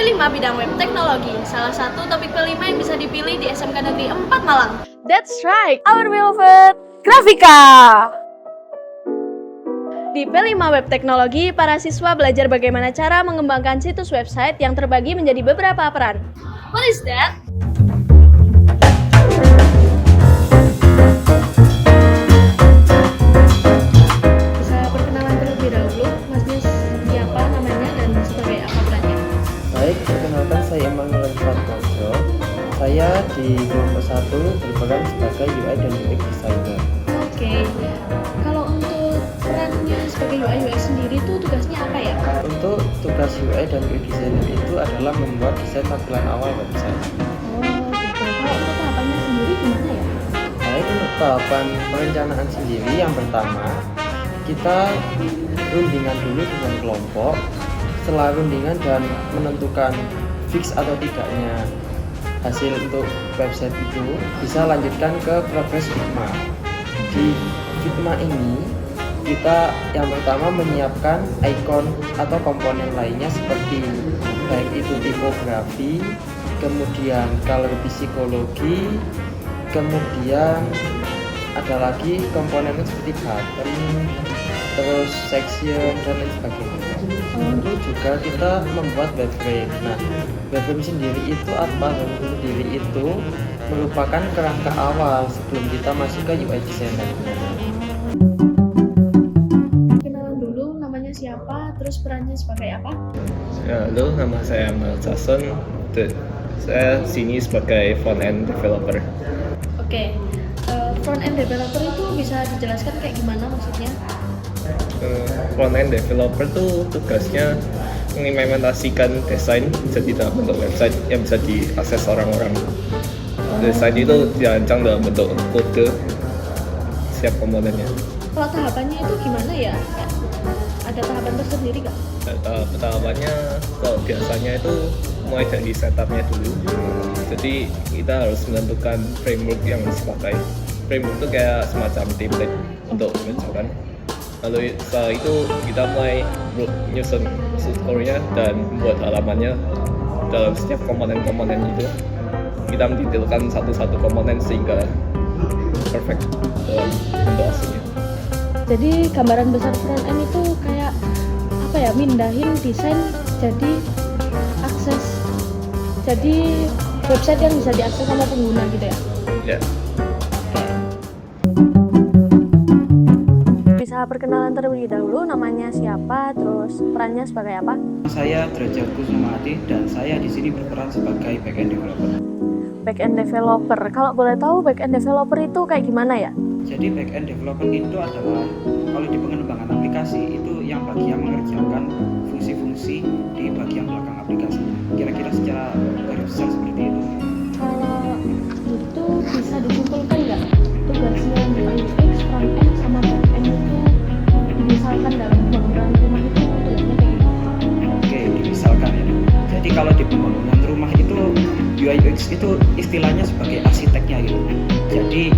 P5 bidang web teknologi, salah satu topik P5 yang bisa dipilih di SMK Negeri 4 Malang. That's right, our beloved Grafika. Di P5 Web Teknologi, para siswa belajar bagaimana cara mengembangkan situs website yang terbagi menjadi beberapa peran. What is that? Bisa perkenalan terlebih dahulu, Masnya siapa namanya dan sebagai apa perannya? Baik, perkenalkan saya Emmanuel Fatmojo. Saya di kelompok 1 berperan sebagai UI dan UX designer. Oke, kalau untuk perannya sebagai UI UX sendiri tuh tugasnya apa ya? Untuk tugas UI dan UX designer itu adalah membuat desain tampilan awal website. Oh gitu, kalau untuk tahapannya sendiri gimana ya? Baik, untuk tahapan perencanaan sendiri yang pertama, kita rundingan dulu dengan kelompok. Setelah rundingan dan menentukan fix atau tidaknya hasil untuk website itu, bisa lanjutkan ke progres Figma. Di Figma ini kita yang pertama menyiapkan icon atau komponen lainnya seperti baik itu tipografi, kemudian color psikologi, kemudian ada lagi komponen seperti button, terus section dan lain sebagainya. Lalu juga kita membuat wireframe. Nah, wireframe sendiri itu apa? Wireframe sendiri itu merupakan kerangka awal sebelum kita masuk ke UI designer-nya. Kenalan dulu, namanya siapa, terus perannya sebagai apa? Halo, nama saya Amal Jason. Saya sini sebagai front-end developer. Oke, front-end developer itu bisa dijelaskan kayak gimana maksudnya? Front-end developer tuh tugasnya mengimplementasikan desain jadi dalam bentuk website yang bisa diakses orang-orang. Desain itu dirancang dalam bentuk kode setiap komponennya. Kalau tahapannya itu gimana ya? Ada tahapan tersendiri nggak? Tahapannya kalau biasanya itu mulai dari setupnya dulu. Jadi kita harus menentukan framework yang harus dipakai. Framework itu kayak semacam template untuk menunjukkan. Lalu setelah itu kita mulai nyusun strukturnya dan membuat halamannya dalam setiap komponen-komponen itu. Kita mendetailkan satu-satu komponen sehingga perfect dalam bentuk aslinya. Jadi gambaran besar front-end itu kayak apa ya? Mindahin desain jadi akses, jadi website yang bisa diakses sama pengguna gitu ya? Ya. Bisa perkenalan terlebih dahulu, namanya siapa, terus perannya sebagai apa? Saya Derajat Kusumadi dan saya di sini berperan sebagai backend developer. Backend developer. Kalau boleh tahu backend developer itu kayak gimana ya? Jadi backend developer itu adalah kalau di pengembangan aplikasi itu yang bagian mengerjakan fungsi-fungsi di bagian belakang aplikasi. Kira-kira secara garis besar seperti itu. Kalau itu bisa disimpulkan nggak tugasnya UI UX, front end sama back end itu misalkan dalam pembangunan rumah itu tugasnya kayak gimana? Oke, misalkan ya. Jadi kalau di pembangunan rumah itu UI UX itu istilahnya sebagai arsiteknya gitu. Jadi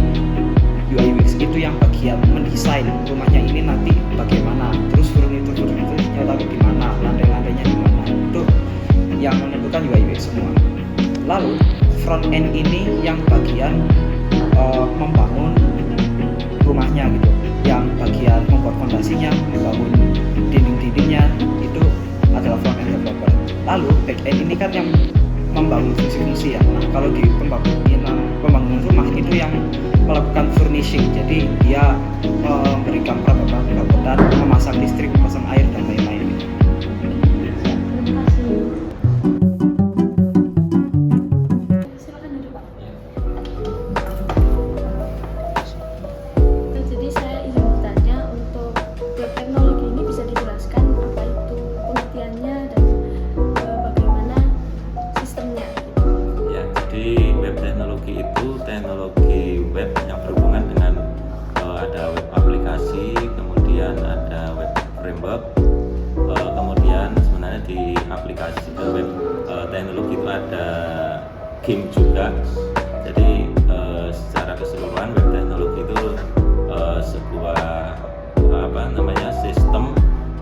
UI UX itu yang bagian mendesain rumahnya ini nanti bagaimana, terus furniturnya taruh di mana, lantai-lantainya di mana. Itu yang menentukan UI UX semua. Lalu front end ini yang bagian membangun rumahnya gitu, yang bagian membuat fondasinya, membangun dinding-dindingnya, itu adalah front end developer. Lalu back end ini kan yang membangun fungsi-fungsi ya. Nah, kalau di pembangunan rumah itu yang melakukan furnishing, jadi dia memberikan perabotan, memasang listrik, memasang air dan lain-lain. Terima kasih. Silakan duduk, Pak. Nah, jadi saya ingin bertanya, untuk web teknologi ini bisa dijelaskan apa itu pengertiannya dan bagaimana sistemnya? Ya, jadi web teknologi itu teknologi web yang berhubungan dengan ada web aplikasi, kemudian ada web framework, kemudian sebenarnya di aplikasi web teknologi itu ada game juga. Jadi secara keseluruhan web teknologi itu sebuah sistem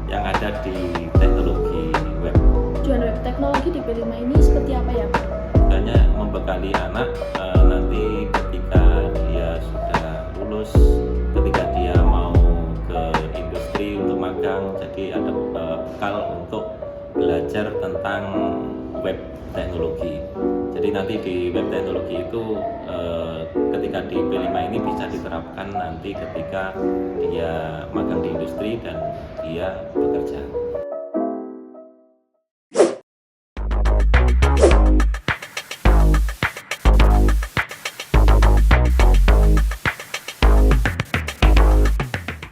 yang ada di teknologi web. Tujuan web teknologi dipilih P5 ini seperti apa ya Pak? Hanya membekali anak nanti ketika dia sudah lulus, ketika dia mau ke industri untuk magang, jadi ada bekal untuk belajar tentang web teknologi. Jadi nanti di web teknologi itu ketika di P5 ini bisa diterapkan nanti ketika dia magang di industri dan dia bekerja.